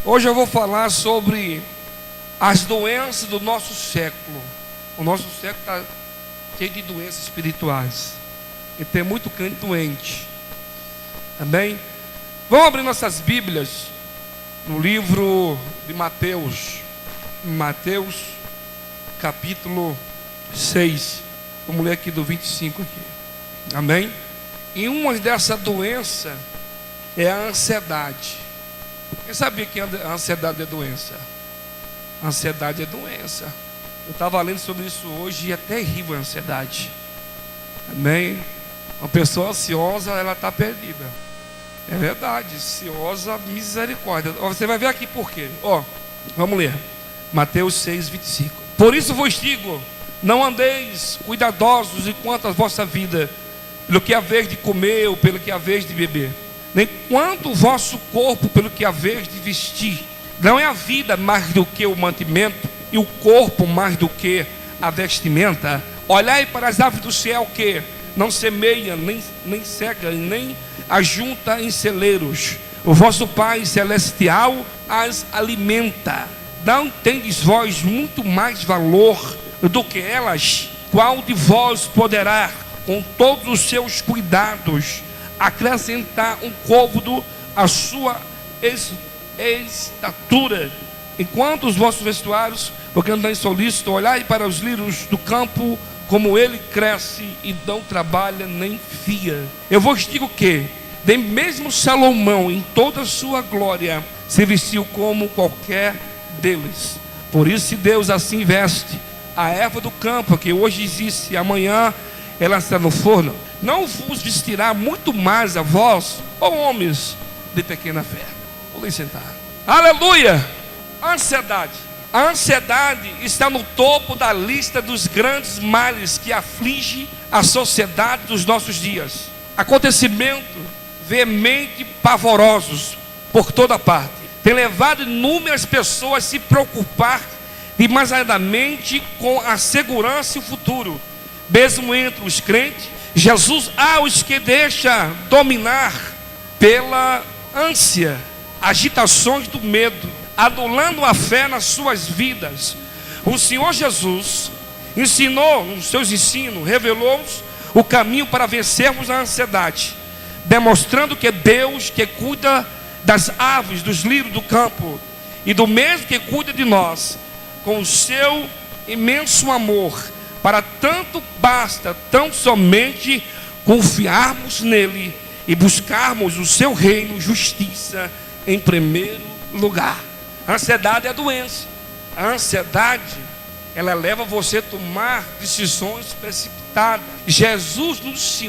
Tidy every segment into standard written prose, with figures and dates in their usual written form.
Hoje eu vou falar sobre as doenças do nosso século. O nosso século está cheio de doenças espirituais. E tem muito crente doente. Amém? Vamos abrir nossas Bíblias no livro de Mateus. Mateus, capítulo 6. Vamos ler aqui do 25 aqui. Amém? E uma dessa doença é a ansiedade. Quem sabia que a ansiedade é doença? A ansiedade é doença. Eu estava lendo sobre isso hoje e é terrível a ansiedade. Amém? Uma pessoa ansiosa, ela está perdida. É verdade, ansiosa, misericórdia. Você vai ver aqui por quê. Vamos ler. Mateus 6, 25. Por isso vos digo, não andeis cuidadosos enquanto a vossa vida, pelo que haveis de comer ou pelo que haveis de beber, nem quanto o vosso corpo pelo que haveis de vestir. Não é a vida mais do que o mantimento, e o corpo mais do que a vestimenta? Olhai para as aves do céu, que não semeiam, nem cegam, nem ajunta em celeiros. O vosso Pai Celestial as alimenta. Não tendes vós muito mais valor do que elas? Qual de vós poderá, com todos os seus cuidados, acrescentar um côvado à sua estatura? Enquanto os vossos vestuários, porque andais solícitos, olhai para os lírios do campo, como ele cresce e não trabalha nem fia. Eu vos digo que nem mesmo Salomão, em toda a sua glória, se vestiu como qualquer deles. Por isso, se Deus assim veste a erva do campo, que hoje existe, e amanhã ela está no forno, não vos vestirá muito mais a vós, ó homens de pequena fé. Vou lhe sentar. Aleluia! Ansiedade. A ansiedade está no topo da lista dos grandes males que aflige a sociedade dos nossos dias. Acontecimentos veemente pavorosos por toda parte tem levado inúmeras pessoas a se preocupar demasiadamente com a segurança e o futuro. Mesmo entre os crentes, Jesus os que deixa dominar pela ânsia, agitações do medo, anulando a fé nas suas vidas. O Senhor Jesus ensinou, nos seus ensinos, revelou-nos o caminho para vencermos a ansiedade, demonstrando que Deus, que cuida das aves, dos lírios do campo, e do mesmo que cuida de nós, com o seu imenso amor, para tanto basta tão somente confiarmos nele e buscarmos o seu reino, justiça em primeiro lugar. A ansiedade é a doença. A ansiedade, ela leva você a tomar decisões precipitadas. Jesus nos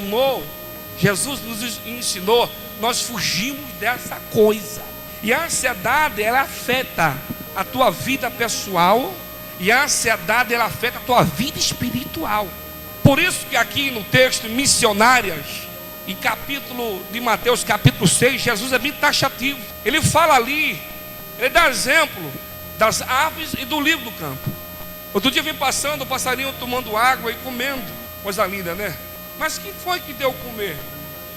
ensinou, nós fugimos dessa coisa. E a ansiedade, ela afeta a tua vida pessoal, e a ansiedade, ela afeta a tua vida espiritual. Por isso que aqui no texto Missionárias, em capítulo de Mateus, capítulo 6, Jesus é bem taxativo. Ele fala ali, ele dá exemplo das aves e do lírio do campo. Outro dia vim passando, o passarinho tomando água e comendo. Coisa linda, né? Mas quem foi que deu comer?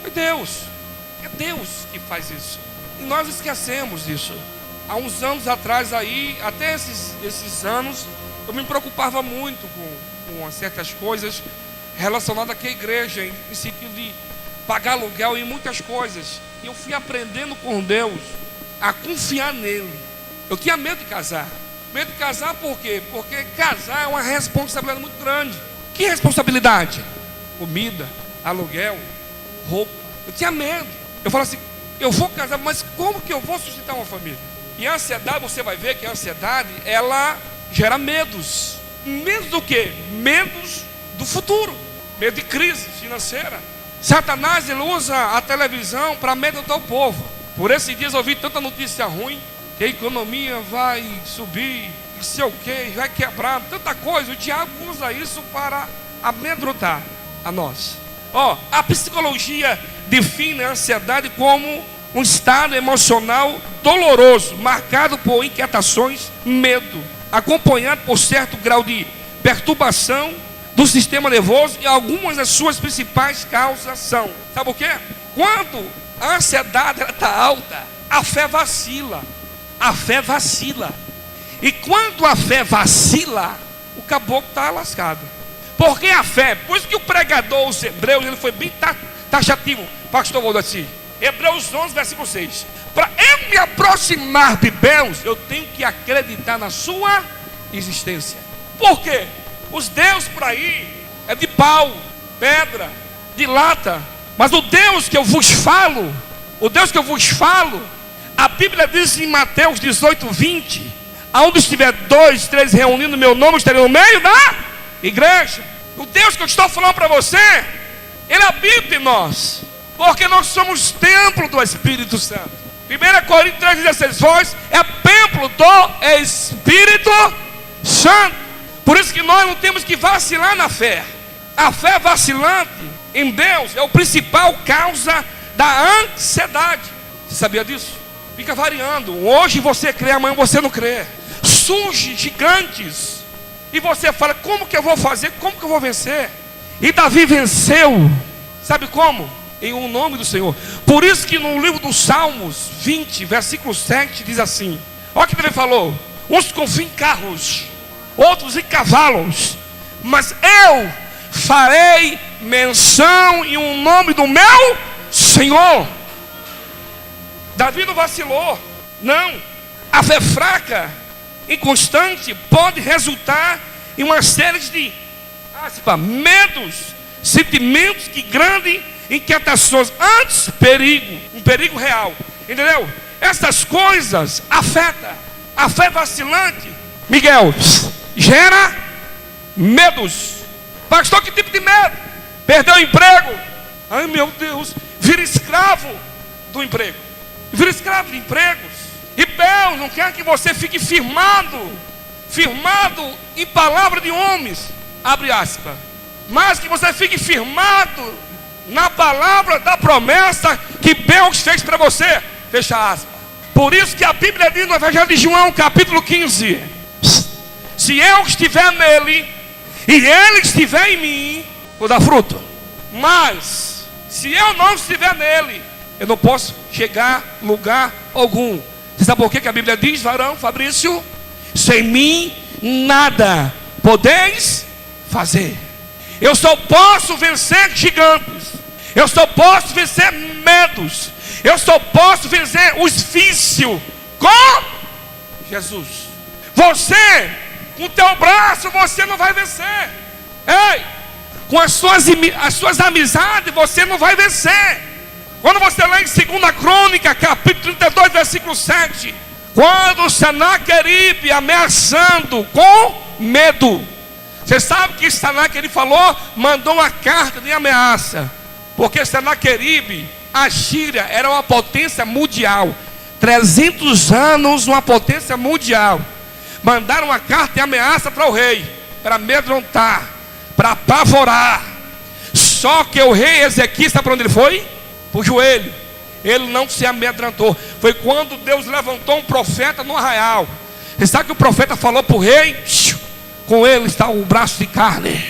Foi Deus. É Deus que faz isso. E nós esquecemos disso. Há uns anos atrás aí, até esses anos, eu me preocupava muito com certas coisas relacionadas aqui à igreja, em sentido de pagar aluguel e muitas coisas. E eu fui aprendendo com Deus a confiar nele. Eu tinha medo de casar. Medo de casar por quê? Porque casar é uma responsabilidade muito grande. Que responsabilidade? Comida, aluguel, roupa. Eu tinha medo. Eu falava assim, eu vou casar, mas como que eu vou sustentar uma família? E a ansiedade, você vai ver que a ansiedade, ela gera medos. Medos do quê? Medos do futuro. Medo de crise financeira. Satanás, ele usa a televisão para amedrontar o povo. Por esses dias eu ouvi tanta notícia ruim, que a economia vai subir, não sei o que, vai quebrar, tanta coisa. O diabo usa isso para amedrontar a nós. A psicologia define a ansiedade como um estado emocional doloroso, marcado por inquietações, medo, acompanhado por certo grau de perturbação do sistema nervoso, e algumas das suas principais causas são, sabe o quê? Quando a ansiedade está alta, a fé vacila. a fé vacila. E quando a fé vacila, o caboclo está lascado. Porque a fé, por isso que o pregador, os hebreus, ele foi bem taxativo, pastor Valdeci. Hebreus 11, versículo 6. Para eu me aproximar de Deus, eu tenho que acreditar na sua existência. Por quê? Os deuses por aí é de pau, pedra, de lata. Mas o Deus que eu vos falo, a Bíblia diz em Mateus 18, 20: aonde estiver 2, 3 reunidos no meu nome, eu estarei no meio da igreja. O Deus que eu estou falando para você, Ele habita em nós, porque nós somos templo do Espírito Santo. 1 Coríntios 3,16: vós é templo do Espírito Santo. Por isso que nós não temos que vacilar na fé. A fé vacilante em Deus é o principal causa da ansiedade. Você sabia disso? Fica variando. Hoje você crê, amanhã você não crê. Surgem gigantes e você fala: como que eu vou fazer? Como que eu vou vencer? E Davi venceu. Sabe como? Em um nome do Senhor. Por isso que no livro dos Salmos 20, versículo 7, diz assim: olha o que Davi falou: uns confiam em carros, outros em cavalos, mas eu farei menção em um nome do meu Senhor. Davi não vacilou. Não. A fé fraca, inconstante, pode resultar em uma série de medos, sentimentos que grandes inquietações, antes perigo, um perigo real. Entendeu? Essas coisas afetam. A fé vacilante, Miguel, gera medos. Pastor, que tipo de medo? Perdeu o emprego? Ai meu Deus, vira escravo do emprego. Vira escravo de empregos. E Deus não quer que você fique firmado em palavra de homens, abre aspas, mas que você fique firmado na palavra da promessa que Deus fez para você, fecha aspas. Por isso que a Bíblia diz no Evangelho de João, capítulo 15: se eu estiver nele e ele estiver em mim, vou dar fruto. Mas se eu não estiver nele, eu não posso chegar a lugar algum. Você sabe por que a Bíblia diz, varão Fabrício? Sem mim nada podeis fazer. Eu só posso vencer gigantes, eu só posso vencer medos, eu só posso vencer os vícios com Jesus. Você, com o teu braço, você não vai vencer. Ei, com as suas amizades, você não vai vencer. Quando você lê em 2 Crônica, capítulo 32, versículo 7, quando Senaqueribe ameaçando com medo, você sabe que Senaqueribe falou, mandou uma carta de ameaça, porque Senaqueribe, a Síria era uma potência mundial, 300 anos uma potência mundial. Mandaram uma carta de ameaça para o rei, para amedrontar, para apavorar. Só que o rei Ezequias, sabe para onde ele foi? Para o joelho. Ele não se amedrontou. Foi quando Deus levantou um profeta no arraial. Você sabe que o profeta falou para o rei: com ele está o braço de carne,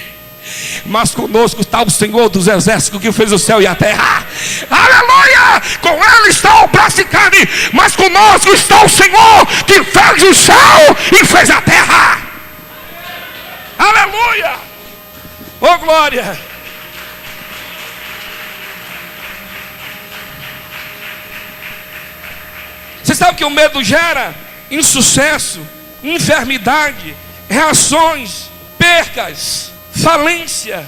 mas conosco está o Senhor dos exércitos, que fez o céu e a terra. Aleluia! Com ele está o braço de carne, mas conosco está o Senhor que fez o céu e fez a terra. Aleluia! Oh glória! Você sabe que o medo gera insucesso, enfermidade, reações, percas, falência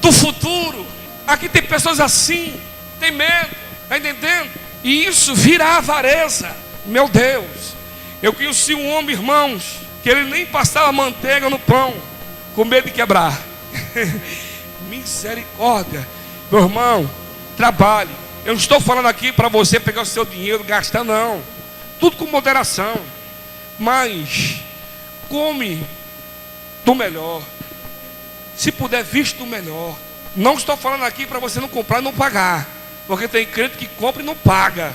do futuro. Aqui tem pessoas assim, tem medo, está entendendo? E isso vira avareza. Meu Deus, eu conheci um homem, irmãos, que ele nem passava manteiga no pão, com medo de quebrar. Misericórdia. Meu irmão, trabalhe. Eu não estou falando aqui para você pegar o seu dinheiro, gastar, não. Tudo com moderação. Mas come do melhor. Se puder, viste do melhor. Não estou falando aqui para você não comprar e não pagar, porque tem crente que compra e não paga.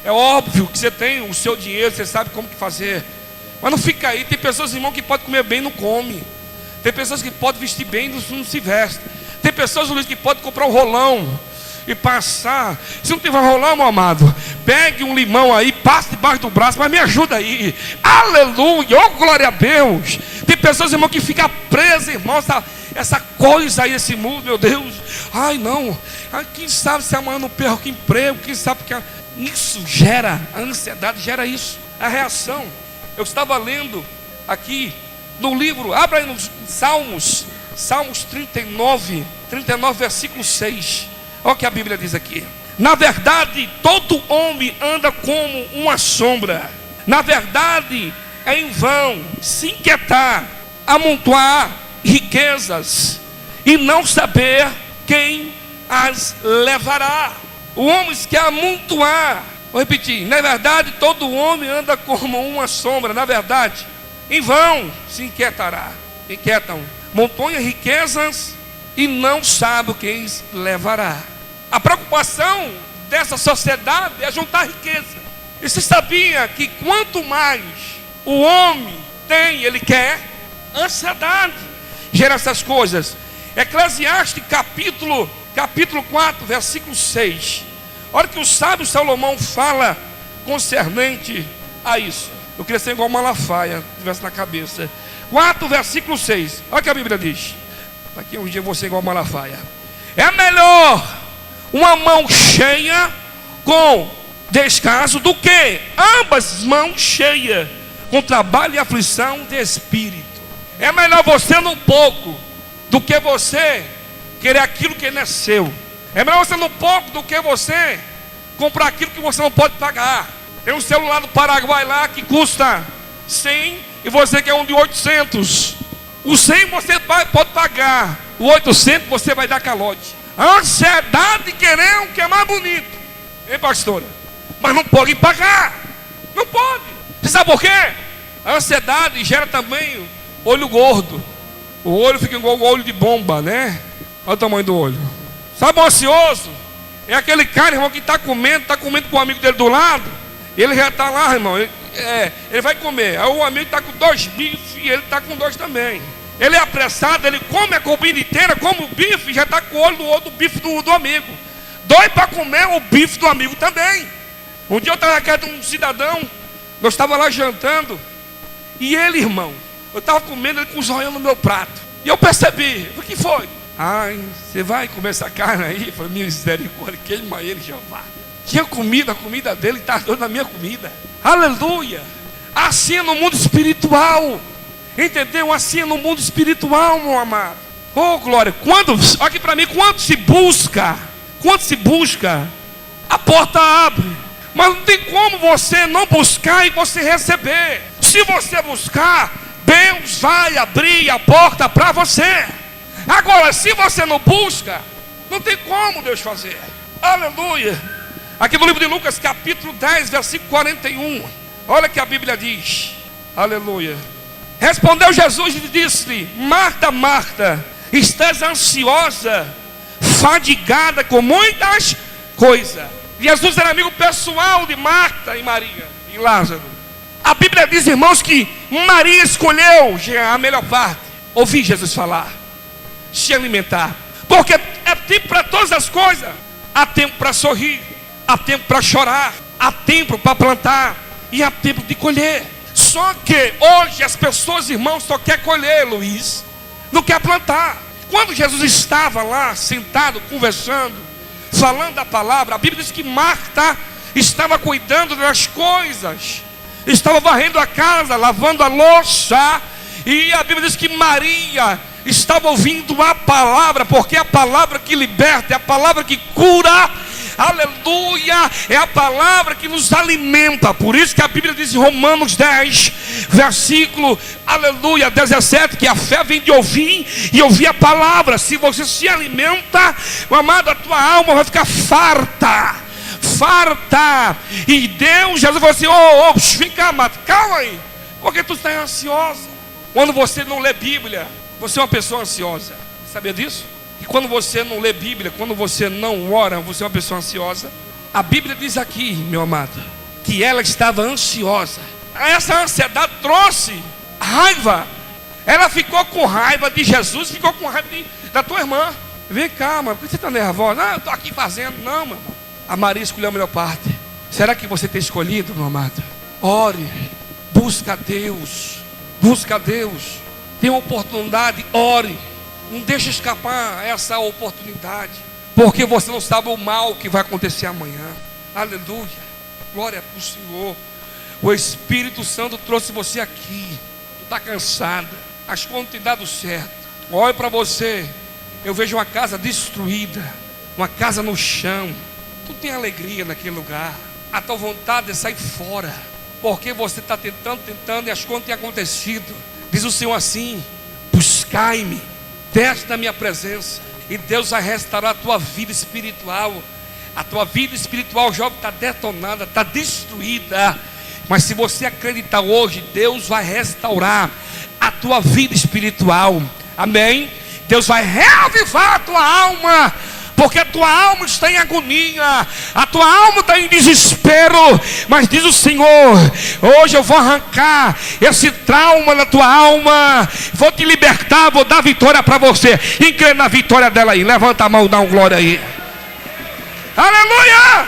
É óbvio que você tem o seu dinheiro, você sabe como que fazer. Mas não fica aí. Tem pessoas, irmão, que podem comer bem e não come. Tem pessoas que podem vestir bem e não se vestem. Tem pessoas, Luiz, que podem comprar um rolão e passar. Se não tiver rolar, meu amado, pegue um limão aí, passe debaixo do braço, mas me ajuda aí. Aleluia, oh glória a Deus. Tem pessoas, irmão, que ficam presas, irmão, essa coisa aí, esse mundo, meu Deus. Ai não, quem sabe se amanhã eu não perco emprego, quem sabe que isso gera, a ansiedade gera isso, a reação. Eu estava lendo aqui no livro, abra aí nos Salmos 39, versículo 6. Olha o que a Bíblia diz aqui. Na verdade, todo homem anda como uma sombra. Na verdade, é em vão se inquietar, amontoar riquezas e não saber quem as levará. O homem quer amontoar. Vou repetir. Na verdade, todo homem anda como uma sombra. Na verdade, em vão se inquietará. Inquietam. Montanha riquezas e não sabe quem levará. A preocupação dessa sociedade é juntar riqueza. E você sabia que quanto mais o homem tem, ele quer, ansiedade gera essas coisas. Eclesiastes capítulo 4, versículo 6. Olha que o sábio Salomão fala concernente a isso. Eu queria ser igual Malafaia, se tivesse na cabeça. 4, versículo 6. Olha o que a Bíblia diz. Daqui um dia eu vou ser igual Malafaia. É melhor uma mão cheia com descaso do que ambas mãos cheias com trabalho e aflição de espírito. É melhor você num pouco do que você querer aquilo que não é seu. É melhor você num pouco do que você comprar aquilo que você não pode pagar. Tem um celular do Paraguai lá que custa 100 e você quer um de 800. O 100 você pode pagar, o 800 você vai dar calote. A ansiedade de querer o que é mais bonito, hein, pastora? Mas não pode pagar. Não pode. Você sabe por quê? A ansiedade gera também olho gordo. O olho fica igual o olho de bomba, né? Olha o tamanho do olho. Sabe o ansioso? É aquele cara, irmão, que está comendo com o amigo dele do lado. Ele já está lá, irmão. Ele vai comer. Aí o amigo está com 2 bifes e ele está com 2 também. Ele é apressado, ele come a comida inteira, come o bife, já está com o olho do outro bife do amigo. Doido para comer o bife do amigo também. Um dia eu estava na casa de um cidadão, nós estávamos lá jantando, e ele, irmão, eu estava comendo ele com os olhos no meu prato. E eu percebi, o que foi? Ai, você vai comer essa carne aí? Eu falei, misericórdia, queima ele, Jeová. Tinha comida, a comida dele está doido na minha comida. Aleluia. Assim é no mundo espiritual. Entendeu? Assim é no mundo espiritual, meu amado. Oh, glória. Olha aqui para mim, quando se busca, a porta abre. Mas não tem como você não buscar e você receber. Se você buscar, Deus vai abrir a porta para você. Agora, se você não busca, não tem como Deus fazer. Aleluia. Aqui no livro de Lucas, capítulo 10, versículo 41. Olha que a Bíblia diz. Aleluia. Respondeu Jesus e disse-lhe: Marta, Marta, estás ansiosa, fadigada com muitas coisas. Jesus era amigo pessoal de Marta e Maria e Lázaro. A Bíblia diz, irmãos, que Maria escolheu a melhor parte. Ouvir Jesus falar, se alimentar. Porque é tempo para todas as coisas. Há tempo para sorrir, há tempo para chorar, há tempo para plantar e há tempo de colher. Só que hoje as pessoas, irmãos, só querem colher, Luiz, não quer plantar. Quando Jesus estava lá sentado, conversando, falando a palavra, a Bíblia diz que Marta estava cuidando das coisas, estava varrendo a casa, lavando a louça. E a Bíblia diz que Maria estava ouvindo a palavra, porque é a palavra que liberta, é a palavra que cura. Aleluia, é a palavra que nos alimenta. Por isso que a Bíblia diz em Romanos 10, versículo, aleluia, 17, que a fé vem de ouvir e ouvir a palavra. Se você se alimenta, meu amado, a tua alma vai ficar farta. E Deus, Jesus falou assim: fica, amado, calma aí, porque tu está ansiosa. Quando você não lê Bíblia, você é uma pessoa ansiosa. Sabia disso? E quando você não lê Bíblia, quando você não ora, você é uma pessoa ansiosa. A Bíblia diz aqui, meu amado, que ela estava ansiosa. Essa ansiedade trouxe raiva. Ela ficou com raiva de Jesus, ficou com raiva da tua irmã. Vem cá, mano, por que você está nervosa? Eu estou aqui fazendo. Não, meu irmão. A Maria escolheu a melhor parte. Será que você tem escolhido, meu amado? Ore, busca a Deus. Busca a Deus. Tem uma oportunidade, ore. Não deixe escapar essa oportunidade. Porque você não sabe o mal que vai acontecer amanhã. Aleluia. Glória para o Senhor. O Espírito Santo trouxe você aqui. Tu está cansado. As contas têm dado certo. Olha para você. Eu vejo uma casa destruída. Uma casa no chão. Tu tem alegria naquele lugar. A tua vontade é sair fora. Porque você está tentando e as contas têm acontecido. Diz o Senhor assim: buscai-me, desce na minha presença, e Deus vai restaurar a tua vida espiritual. A tua vida espiritual, jovem, está detonada, está destruída. Mas se você acreditar hoje, Deus vai restaurar a tua vida espiritual. Amém? Deus vai reavivar a tua alma. Porque a tua alma está em agonia, a tua alma está em desespero. Mas diz o Senhor: hoje eu vou arrancar esse trauma da tua alma, vou te libertar, vou dar vitória para você. E crê na vitória dela aí. Levanta a mão, dá um glória aí. Aleluia!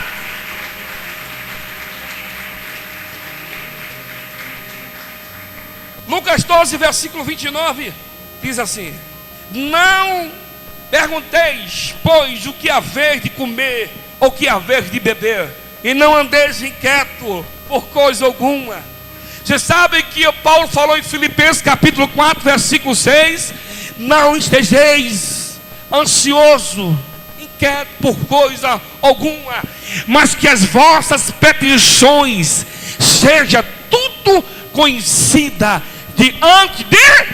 Lucas 12, versículo 29 diz assim: não pergunteis, pois, o que haver de comer, ou o que haver de beber, e não andeis inquieto por coisa alguma. Você sabe que Paulo falou em Filipenses capítulo 4, versículo 6: não estejeis ansioso, inquieto por coisa alguma, mas que as vossas petições seja tudo conhecida diante de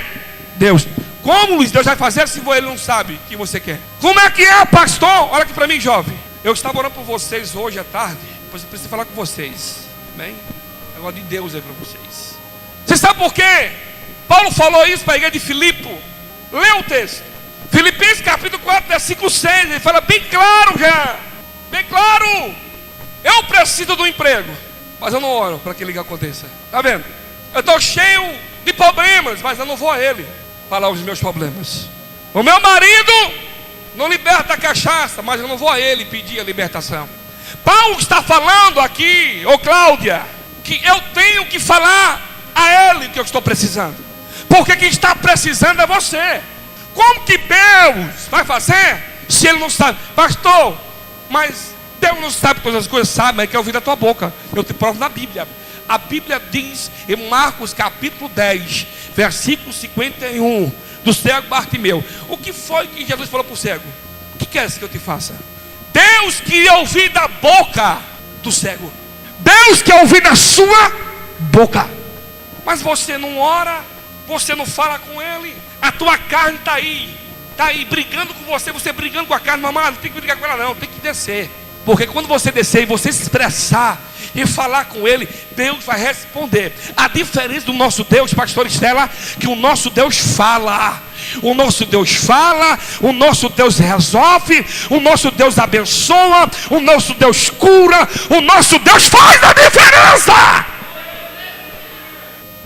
Deus. Como, Luiz, Deus vai fazer se ele não sabe o que você quer? Como é que é, pastor? Olha aqui para mim, jovem. Eu estava orando por vocês hoje à tarde. Depois eu preciso falar com vocês. Amém? Negócio de Deus aí para vocês. Você sabe por quê? Paulo falou isso para a igreja de Filipe. Lê o texto. Filipenses capítulo 4, versículo 6. Ele fala bem claro já. Bem claro. Eu preciso do emprego, mas eu não oro para que ele aconteça. Está vendo? Eu estou cheio de problemas, mas eu não vou a ele falar os meus problemas. O meu marido não liberta a cachaça, mas eu não vou a ele pedir a libertação. Paulo está falando aqui, ô Cláudia, que eu tenho que falar a ele que eu estou precisando. Porque quem está precisando é você. Como que Deus vai fazer se ele não sabe? Pastor, mas Deus não sabe todas as coisas. Sabe, mas quer ouvir da tua boca. Eu te provo na Bíblia. A Bíblia diz em Marcos capítulo 10, versículo 51, do cego Bartimeu. O que foi que Jesus falou para o cego? O que queres que eu te faça? Deus queria ouvir da boca do cego. Deus quer ouvir da sua boca. Mas você não ora, você não fala com ele. A tua carne está aí brigando com você. Você brigando com a carne, mamãe, não tem que brigar com ela não, tem que descer. Porque quando você descer e você se expressar e falar com ele, Deus vai responder. A diferença do nosso Deus, pastor Estela, que o nosso Deus fala. O nosso Deus fala, o nosso Deus resolve, o nosso Deus abençoa, o nosso Deus cura, o nosso Deus faz a diferença.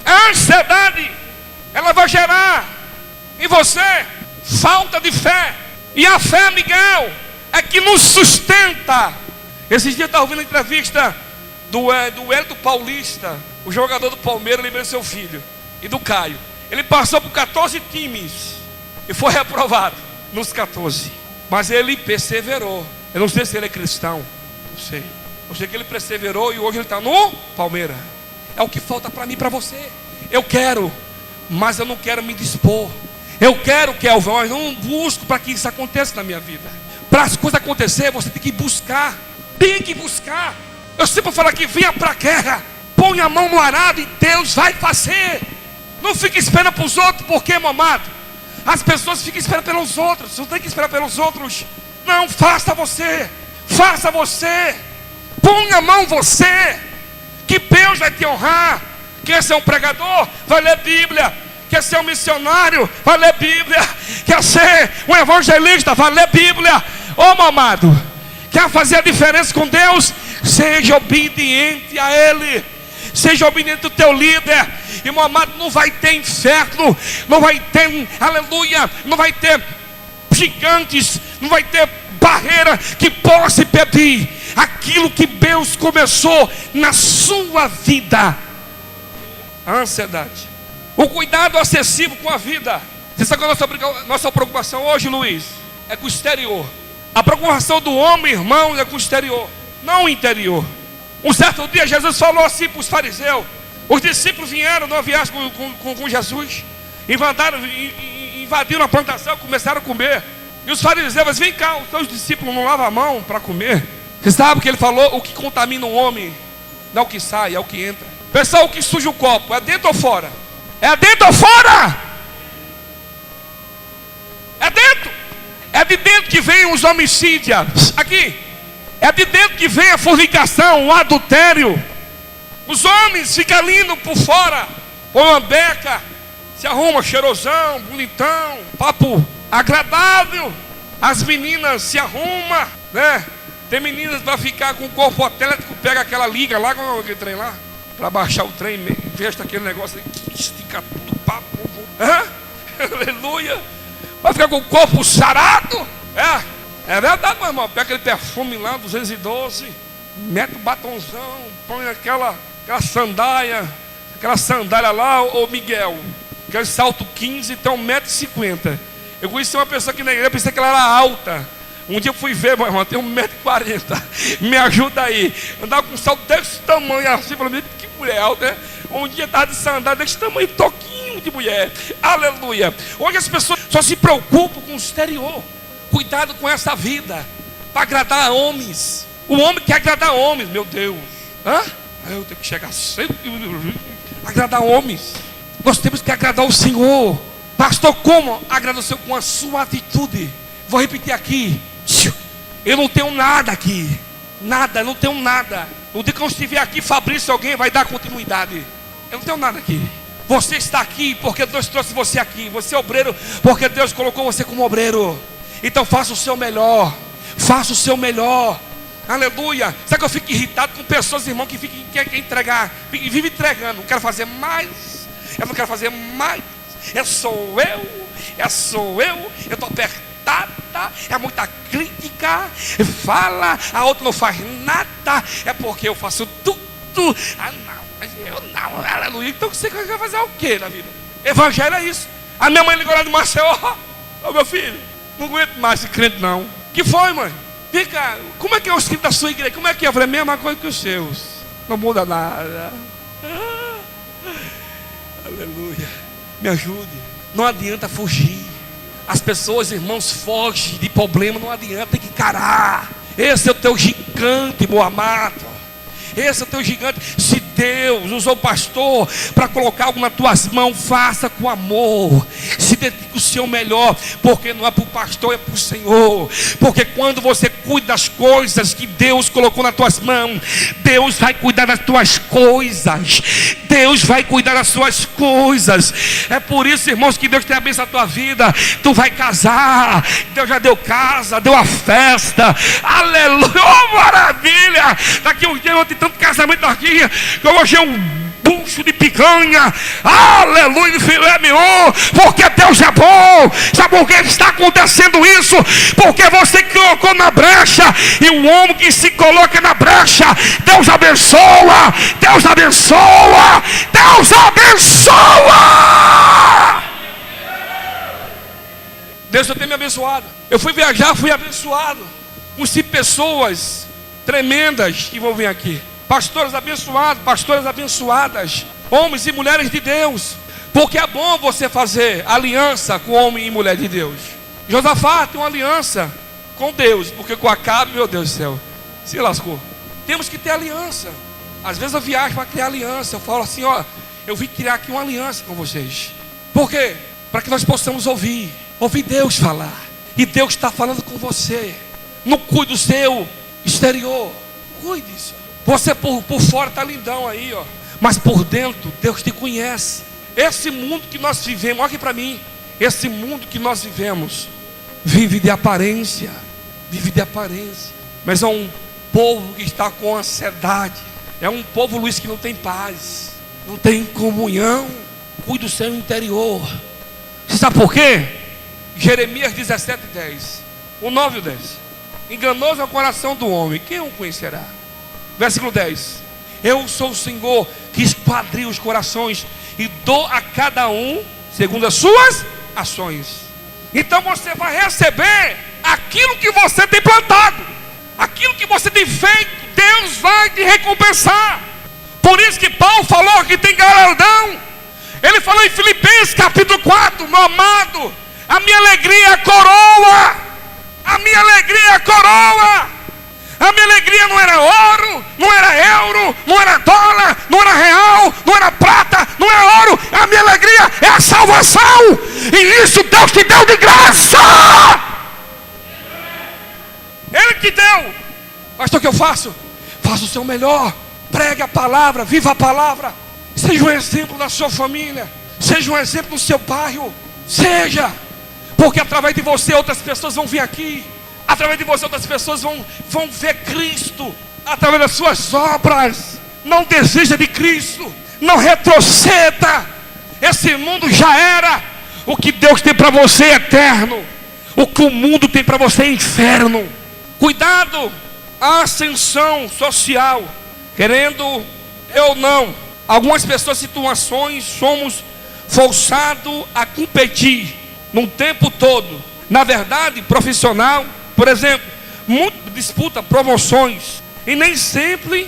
A ansiedade, ela vai gerar em você falta de fé. E a fé, Miguel, é que nos sustenta. Esses dias eu estava ouvindo a entrevista do Hélio Paulista, o jogador do Palmeiras, lembrei do seu filho, e do Caio. Ele passou por 14 times e foi reprovado nos 14. Mas ele perseverou. Eu não sei se ele é cristão, não sei. Eu sei que ele perseverou e hoje ele está no Palmeiras. É o que falta para mim e para você. Eu quero, mas eu não quero me dispor. Eu quero, Kelvin, mas eu não busco para que isso aconteça na minha vida. Para as coisas acontecer, você tem que buscar. Tem que buscar. Eu sempre falo aqui, venha para a guerra, põe a mão no arado e Deus vai fazer. Não fique esperando para os outros, porque, meu amado, as pessoas ficam esperando pelos outros. Você não tem que esperar pelos outros. Não, faça você. Faça você. Ponha a mão você, que Deus vai te honrar. Quer ser um pregador? Vai ler Bíblia. Quer ser um missionário? Vai ler Bíblia. Quer ser um evangelista? Vai ler Bíblia. Ô, meu amado, quer fazer a diferença com Deus? Seja obediente a Ele. Seja obediente ao teu líder. E, meu amado, não vai ter inferno, não vai ter, aleluia, não vai ter gigantes, não vai ter barreira que possa impedir aquilo que Deus começou na sua vida. A ansiedade, o cuidado excessivo com a vida. Você sabe qual é a nossa preocupação hoje, Luiz? É com o exterior. A preocupação do homem, irmão, é com o exterior, não o interior. Um certo dia Jesus falou assim para os fariseus. Os discípulos vieram numa viagem com Jesus, invadiram a plantação, começaram a comer. E os fariseus, vem cá, os seus discípulos não lavam a mão para comer? Você sabe o que ele falou? O que contamina o homem não é o que sai, é o que entra. Pessoal, o que suja o copo, é dentro ou fora? É dentro ou fora? É dentro. É de dentro que vem os homicídios. Aqui. É de dentro que vem a fornicação, o adultério. Os homens ficam lindos por fora, põe uma beca, se arruma cheirosão, bonitão, papo agradável. As meninas se arrumam, né? Tem meninas para ficar com o corpo atlético, pega aquela liga lá, com aquele trem lá, para baixar o trem, veste aquele negócio aí, estica tudo, papo. Aleluia. Vai ficar com o corpo sarado. É verdade, meu irmão. Pega aquele perfume lá, 212, mete o batonzão, põe aquela sandália lá, ô Miguel, aquele salto 15, tem 1,50 m. Eu conheci uma pessoa aqui na igreja, pensei que ela era alta. Um dia eu fui ver, meu irmão, tem 1,40 m. Me ajuda aí. Andava com um salto desse tamanho assim, falei, que mulher alta, né? Um dia estava de sandália desse tamanho, toquinho de mulher. Aleluia. Hoje as pessoas só se preocupam com o exterior. Cuidado com essa vida, para agradar homens. O homem quer agradar homens, meu Deus. Eu tenho que chegar sempre, agradar homens. Nós temos que agradar o Senhor. Pastor, como agradar o Senhor? Com a sua atitude. Vou repetir aqui. Eu não tenho nada aqui. Nada, eu não tenho nada. No dia que eu estiver aqui, Fabrício, alguém vai dar continuidade. Eu não tenho nada aqui. Você está aqui porque Deus trouxe você aqui. Você é obreiro porque Deus colocou você como obreiro. Então faça o seu melhor. Faça o seu melhor. Aleluia. Sabe que eu fico irritado com pessoas, irmão, que querem entregar, vive entregando. Não quero fazer mais. Eu não quero fazer mais. Sou eu. Eu estou apertada. É muita crítica. Fala, a outra não faz nada. É porque eu faço tudo. Não, mas eu não. Aleluia. Então você quer fazer o que na vida? Evangelho é isso. A minha mãe ligou lá de Maceió. Ô meu filho, não aguento mais esse crente não. Que foi, mãe? Fica, como é que é o escrito da sua igreja? Como é que é? Eu falei, a mesma coisa que os seus. Não muda nada. Aleluia. Me ajude. Não adianta fugir. As pessoas, irmãos, fogem de problema. Não adianta, tem que encarar. Esse é o teu gigante, meu amado. Esse é o teu gigante. Se Deus usou o pastor para colocar algo nas tuas mãos, faça com amor. Se dedique o seu melhor, porque não é para o pastor, é para o Senhor. Porque quando você cuida das coisas que Deus colocou nas tuas mãos, Deus vai cuidar das tuas coisas. Deus vai cuidar das suas coisas. É por isso, irmãos, que Deus tem a bênção na tua vida. Tu vai casar. Deus já deu casa, deu a festa. Aleluia, oh, maravilha. Daqui uns dias eu vou ter tanto casamento aqui que eu vou achar um bucho de picanha, aleluia, de filé mignon, porque Deus é bom. Sabe por que está acontecendo isso? Porque você colocou na brecha, e o homem que se coloca na brecha, Deus abençoa, Deus abençoa, Deus abençoa. Deus tem me abençoado. Eu fui viajar, fui abençoado. Conheci pessoas tremendas que vão vir aqui. Pastores abençoados, pastoras abençoadas, homens e mulheres de Deus. Porque é bom você fazer aliança com homem e mulher de Deus. Josafá tem uma aliança com Deus, porque com Acabe, meu Deus do céu, se lascou. Temos que ter aliança. Às vezes eu viajo para criar aliança. Eu falo assim, ó, eu vim criar aqui uma aliança com vocês. Por quê? Para que nós possamos ouvir Deus falar. E Deus está falando com você. Não cuide do seu exterior, cuide disso. Você por fora está lindão aí, ó, mas por dentro Deus te conhece. Esse mundo que nós vivemos, olha aqui para mim. Esse mundo que nós vivemos vive de aparência. Vive de aparência. Mas é um povo que está com ansiedade. É um povo, Luiz, que não tem paz, não tem comunhão. Cuide do seu interior. Você sabe por quê? Jeremias 17:10. O 9 e o 10. Enganoso é o coração do homem, quem o conhecerá? Versículo 10. Eu sou o Senhor que esquadria os corações e dou a cada um segundo as suas ações. Então você vai receber aquilo que você tem plantado, aquilo que você tem feito. Deus vai te recompensar. Por isso que Paulo falou que tem galardão. Ele falou em Filipenses capítulo 4: meu amado, a minha alegria é a coroa. A minha alegria é a coroa. A minha alegria não era ouro, não era euro, não era dólar, não era real, não era prata, não é ouro. A minha alegria é a salvação. E isso Deus te deu de graça. Ele que deu. Pastor, o que eu faço? Faça o seu melhor. Pregue a palavra, viva a palavra. Seja um exemplo da sua família. Seja um exemplo do seu bairro. Seja. Porque através de você outras pessoas vão vir aqui. Através de você outras pessoas vão ver Cristo. Através das suas obras. Não desista de Cristo. Não retroceda. Esse mundo já era. O que Deus tem para você é eterno. O que o mundo tem para você é inferno. Cuidado. A ascensão social. Querendo eu não. Algumas pessoas, situações, somos forçados a competir no tempo todo. Na verdade, profissional, por exemplo, muito disputa promoções e nem sempre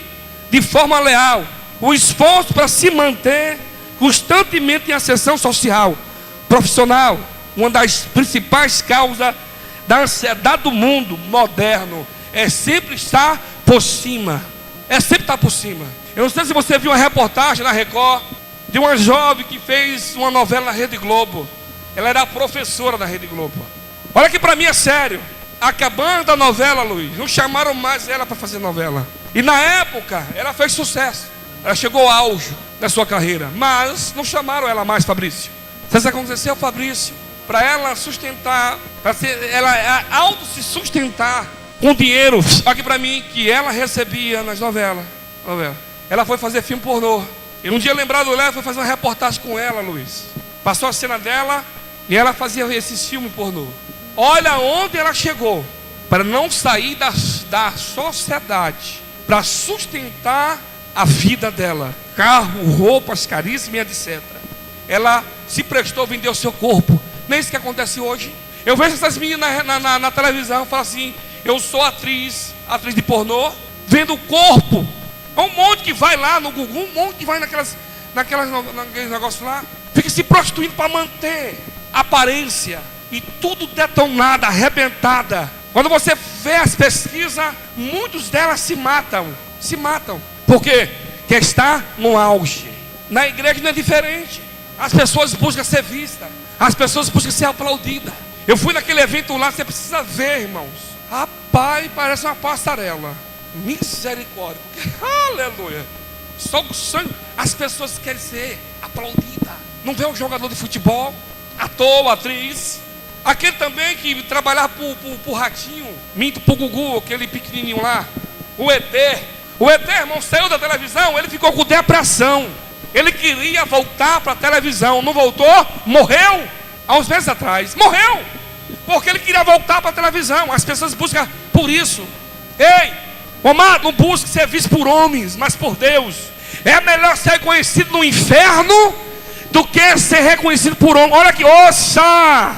de forma leal. O esforço para se manter constantemente em ascensão social, profissional, uma das principais causas da ansiedade do mundo moderno é sempre estar por cima. É sempre estar por cima. Eu não sei se você viu uma reportagem na Record de uma jovem que fez uma novela na Rede Globo. Ela era professora da Rede Globo. Olha que para mim é sério. Acabando a novela, Luiz, não chamaram mais ela para fazer novela. E na época ela fez sucesso. Ela chegou ao auge da sua carreira. Mas não chamaram ela mais, Fabrício. Sabe o que aconteceu, Fabrício? Para ela sustentar, para ela auto se sustentar com dinheiro, aqui para mim, que ela recebia nas novelas. Ela foi fazer filme pornô. E um dia lembrado dela, foi fazer uma reportagem com ela, Luiz. Passou a cena dela e ela fazia esses filmes pornô. Olha onde ela chegou. Para não sair da sociedade, para sustentar a vida dela. Carro, roupas caríssimas, etc. Ela se prestou a vender o seu corpo. Não é isso que acontece hoje. Eu vejo essas meninas na televisão, falam assim: eu sou atriz de pornô, vendo o corpo. É um monte que vai lá no Google, um monte que vai naqueles negócios lá, fica se prostituindo para manter aparência. E tudo detonada, arrebentada. Quando você vê as pesquisas, muitos delas se matam. Se matam. Por quê? Porque está no auge. Na igreja não é diferente. As pessoas buscam ser vistas. As pessoas buscam ser aplaudidas. Eu fui naquele evento lá, você precisa ver, irmãos. Rapaz, parece uma passarela. Misericórdia. Aleluia. Só o sangue. As pessoas querem ser aplaudidas. Não vê um jogador de futebol, ator, atriz. Aquele também que trabalhava pro Ratinho, minto pro Gugu, aquele pequenininho lá. O ET, irmão, saiu da televisão, ele ficou com depressão. Ele queria voltar para a televisão, não voltou, morreu. Há uns meses atrás, morreu. Porque ele queria voltar para a televisão. As pessoas buscam por isso. Ei, amado, não busque ser visto por homens, mas por Deus. É melhor ser reconhecido no inferno do que ser reconhecido por homens. Olha aqui, ouça.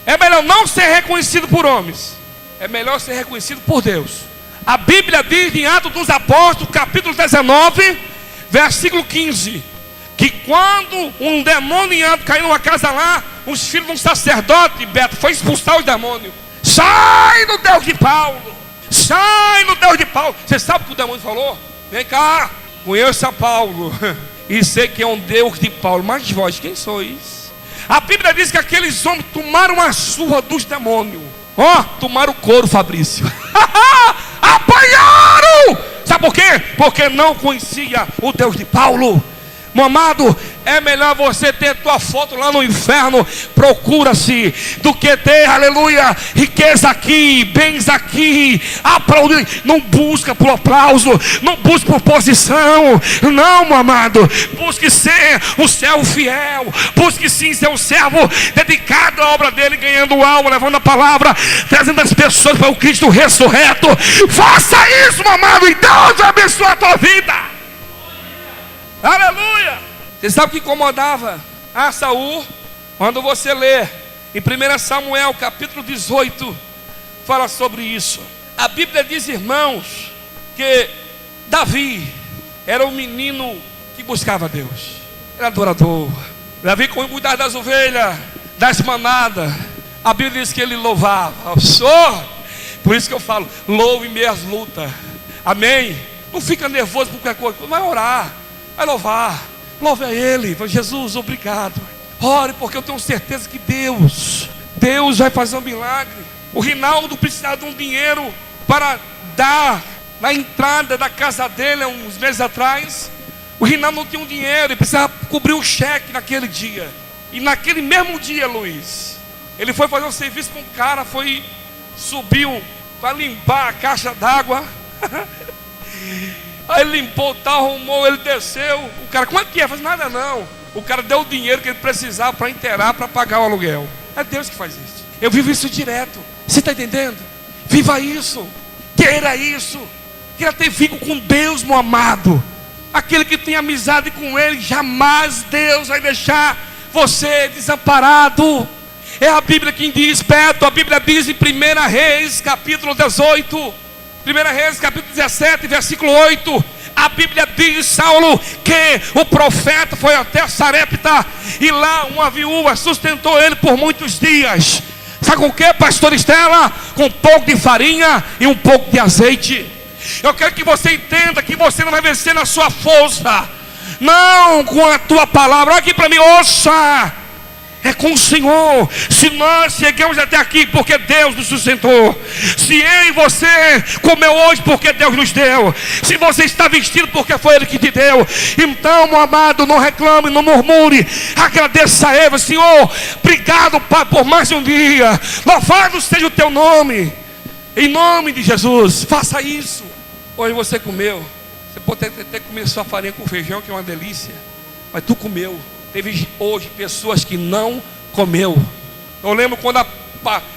É melhor não ser reconhecido por homens. É melhor ser reconhecido por Deus. A Bíblia diz em Atos dos Apóstolos, capítulo 19, versículo 15, que quando um demoniado caiu numa casa lá, os filhos de um sacerdote, Beto, foi expulsar os demônios. Sai do Deus de Paulo. Sai do Deus de Paulo. Você sabe o que o demônio falou? Vem cá, conheça Paulo e sei que é um Deus de Paulo. Mas vós, quem sois? A Bíblia diz que aqueles homens tomaram a surra dos demônios. Tomaram o couro, Fabrício. Apanharam! Sabe por quê? Porque não conhecia o Deus de Paulo. Meu amado, é melhor você ter tua foto lá no inferno, procura-se, do que ter, aleluia, riqueza aqui, bens aqui, aplaudir. Não busca por aplauso, não busca por posição, não, meu amado. Busque ser um servo fiel, busque sim ser um servo dedicado à obra dele, ganhando alma, levando a palavra, trazendo as pessoas para o Cristo ressurreto. Faça isso, meu amado, e Deus vai abençoar a tua vida. Aleluia! Você sabe o que incomodava a Saul? Quando você lê em 1 Samuel capítulo 18, fala sobre isso. A Bíblia diz, irmãos, que Davi era um menino que buscava Deus, era adorador. Davi cuidava das ovelhas, das manadas. A Bíblia diz que ele louvava o Senhor. Por isso que eu falo, louve em meias lutas. Amém? Não fica nervoso por qualquer coisa, vai orar, vai louvar, louve a Ele. Jesus, obrigado. Ore, porque eu tenho certeza que Deus vai fazer um milagre. O Rinaldo precisava de um dinheiro para dar na entrada da casa dele, uns meses atrás. O Rinaldo não tinha um dinheiro, ele precisava cobrir o cheque naquele dia. E naquele mesmo dia, Luiz, ele foi fazer um serviço com um cara, subiu para limpar a caixa d'água. Aí ele limpou o tal, arrumou, ele desceu. O cara, quanto que é? Falei, nada não. O cara deu o dinheiro que ele precisava para inteirar, para pagar o aluguel. É Deus que faz isso. Eu vivo isso direto. Você está entendendo? Viva isso. Queira isso. Queira ter vínculo com Deus, meu amado. Aquele que tem amizade com Ele, jamais Deus vai deixar você desamparado. É a Bíblia quem diz, Beto. A Bíblia diz em 1 Reis, capítulo 18. 1 Reis, capítulo 17, versículo 8. A Bíblia diz, Saulo, que o profeta foi até Sarepta, e lá uma viúva sustentou ele por muitos dias. Sabe com o que, pastor Estela? Com um pouco de farinha e um pouco de azeite. Eu quero que você entenda que você não vai vencer na sua força, não com a tua palavra. Olha aqui para mim, ouça. É com o Senhor. Se nós chegamos até aqui, porque Deus nos sustentou. Se eu e você comeu hoje, porque Deus nos deu. Se você está vestido, porque foi Ele que te deu. Então, meu amado, não reclame, não murmure. Agradeça a Ele. Senhor, obrigado, Pai, por mais um dia. Louvado seja o teu nome. Em nome de Jesus, faça isso. Hoje você comeu. Você pode ter comido sua farinha com feijão, que é uma delícia, mas tu comeu. Teve hoje pessoas que não comeu. Eu lembro quando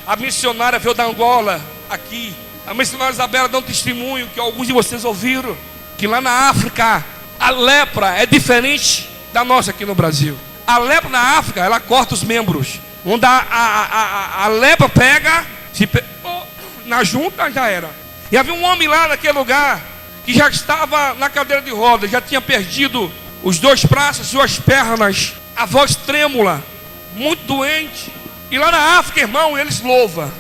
a missionária veio da Angola aqui. A missionária Isabela dá um testemunho que alguns de vocês ouviram, que lá na África a lepra é diferente da nossa aqui no Brasil. A lepra na África, ela corta os membros. Onde a lepra pega, na junta já era. E havia um homem lá naquele lugar que já estava na cadeira de rodas, já tinha perdido os dois braços, suas pernas, a voz trêmula, muito doente. E lá na África, irmão, eles louvam.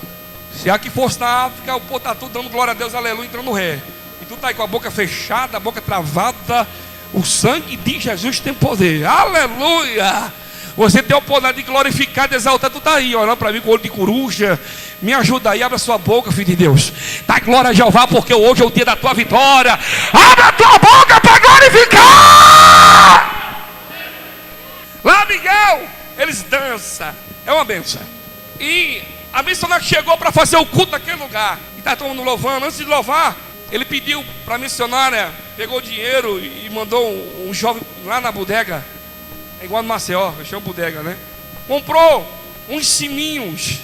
Se aqui fosse na África, o povo está tudo dando glória a Deus, aleluia, entrando no ré. E tu está aí com a boca fechada, a boca travada. O sangue de Jesus tem poder, aleluia. Você tem o poder de glorificar, de exaltar. Tu está aí olhando para mim com olho de coruja. Me ajuda aí, abre a sua boca, filho de Deus. Dá glória a Jeová, porque hoje é o dia da tua vitória. Abre a tua boca para glorificar. Lá, Miguel, eles dançam. É uma benção. E a missionária chegou para fazer o culto naquele lugar. E está todo mundo louvando. Antes de louvar, ele pediu para a missionária, pegou dinheiro e mandou um jovem lá na bodega. É igual no Maceió, eu chamo bodega, né? Comprou uns sininhos.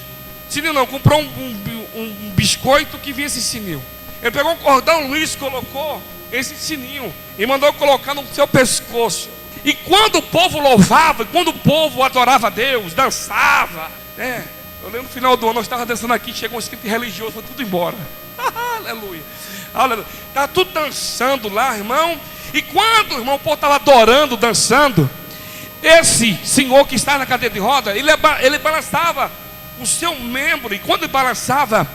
Sininho não, comprou um biscoito que vinha esse sininho. Ele pegou um cordão, Luiz, colocou esse sininho e mandou colocar no seu pescoço. E quando o povo louvava, quando o povo adorava a Deus, dançava, né? Eu lembro no final do ano, nós estávamos dançando aqui, chegou um escrito religioso, foi tudo embora. Aleluia. Aleluia. Estava tudo dançando lá, irmão. E quando, irmão, o povo estava adorando, dançando, esse senhor que está na cadeira de roda, ele balançava o seu membro. E quando ele balançava,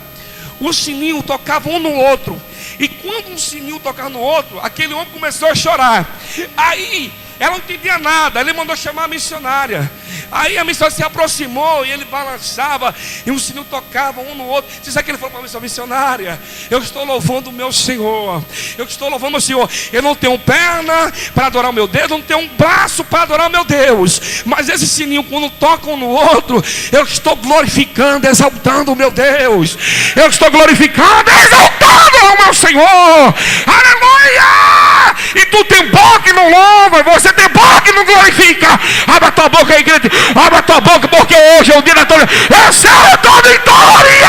o sininho tocava um no outro. E quando um sininho tocava no outro, aquele homem começou a chorar. Aí Ela não entendia nada. Ele mandou chamar a missionária. Aí a missionária se aproximou e ele balançava e o sininho tocava um no outro. Você sabe que ele falou para a missionária: eu estou louvando o meu Senhor. Eu estou louvando o meu Senhor. Eu não tenho perna para adorar o meu Deus, não tenho um braço para adorar o meu Deus. Mas esse sininho, quando toca um no outro, eu estou glorificando, exaltando o meu Deus. Eu estou glorificando, exaltando o meu Senhor. Aleluia! E tu tem boca e não louva, você tem boca e não glorifica. Abra tua boca aí, igreja. Abra tua boca, porque hoje é o dia da tua vitória. Essa é a tua vitória.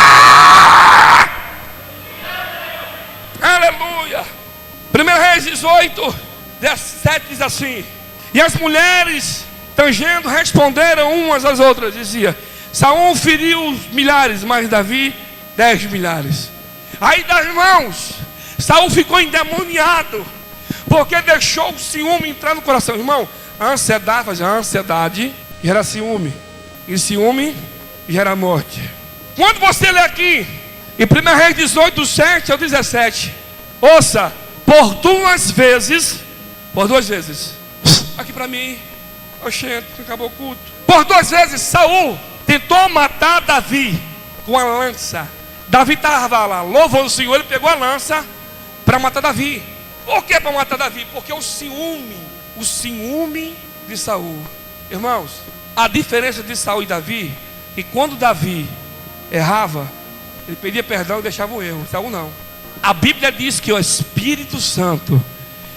Aleluia. 1 Reis 18, 17 diz assim: e as mulheres, tangendo, responderam umas às outras, dizia: Saul feriu milhares, mas Davi 10 milhares. Aí, irmãos, Saul ficou endemoniado, porque deixou o ciúme entrar no coração. Irmão, a ansiedade gera ciúme, e ciúme gera morte. Quando você lê aqui em 1 Reis 18, 7 ao 17, ouça: por duas vezes, aqui para mim, oxente, acabou o culto. Por duas vezes Saul tentou matar Davi com a lança. Davi estava lá louvando o Senhor, ele pegou a lança para matar Davi. Por que para matar Davi? Porque o ciúme de Saul. Irmãos, a diferença de Saul e Davi é que quando Davi errava, ele pedia perdão e deixava o erro. Saul não. A Bíblia diz que o Espírito Santo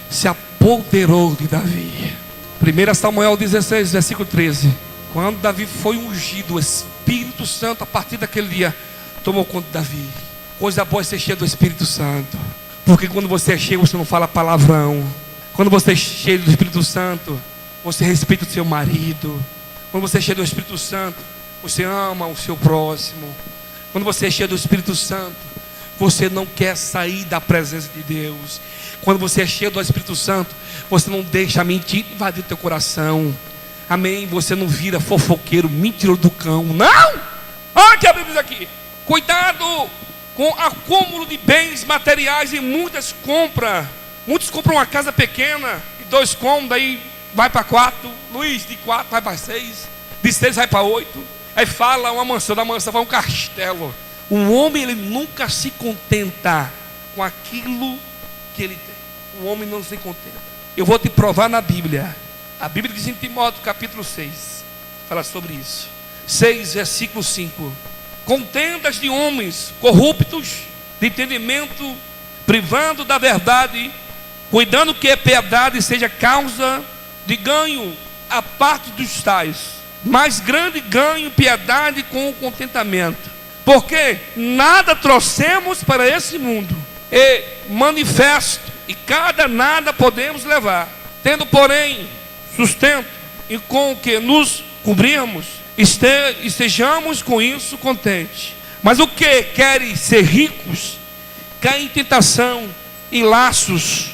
se apoderou de Davi. 1 Samuel 16, versículo 13. Quando Davi foi ungido, o Espírito Santo, a partir daquele dia, tomou conta de Davi. Coisa boa é ser cheio do Espírito Santo, porque quando você é cheio, você não fala palavrão. Quando você é cheio do Espírito Santo, você respeita o seu marido. Quando você é cheio do Espírito Santo, você ama o seu próximo. Quando você é cheio do Espírito Santo, você não quer sair da presença de Deus. Quando você é cheio do Espírito Santo, você não deixa a mentira invadir o teu coração. Amém? Você não vira fofoqueiro, mentiroso do cão. Não! Olha que a Bíblia diz aqui: cuidado com o acúmulo de bens materiais. E muitos compram uma casa pequena de 2 cômodos, aí vai para 4. Luiz, de 4 vai para 6, de 6 vai para 8. Aí fala uma mansão, da mansão vai um castelo. O homem, ele nunca se contenta com aquilo que ele tem. O homem não se contenta. Eu vou te provar na Bíblia. A Bíblia diz em Timóteo capítulo 6, fala sobre isso. 6, versículo 5. Contendas de homens corruptos, de entendimento, privando da verdade, cuidando que a piedade seja causa de ganho a parte dos tais. Mais grande ganho piedade com o contentamento. Porque nada trouxemos para esse mundo, e manifesto, e cada nada podemos levar. Tendo, porém, sustento, e com o que nos cobrirmos, estejamos com isso contentes. Mas o que querem ser ricos, caem em tentação, em laços,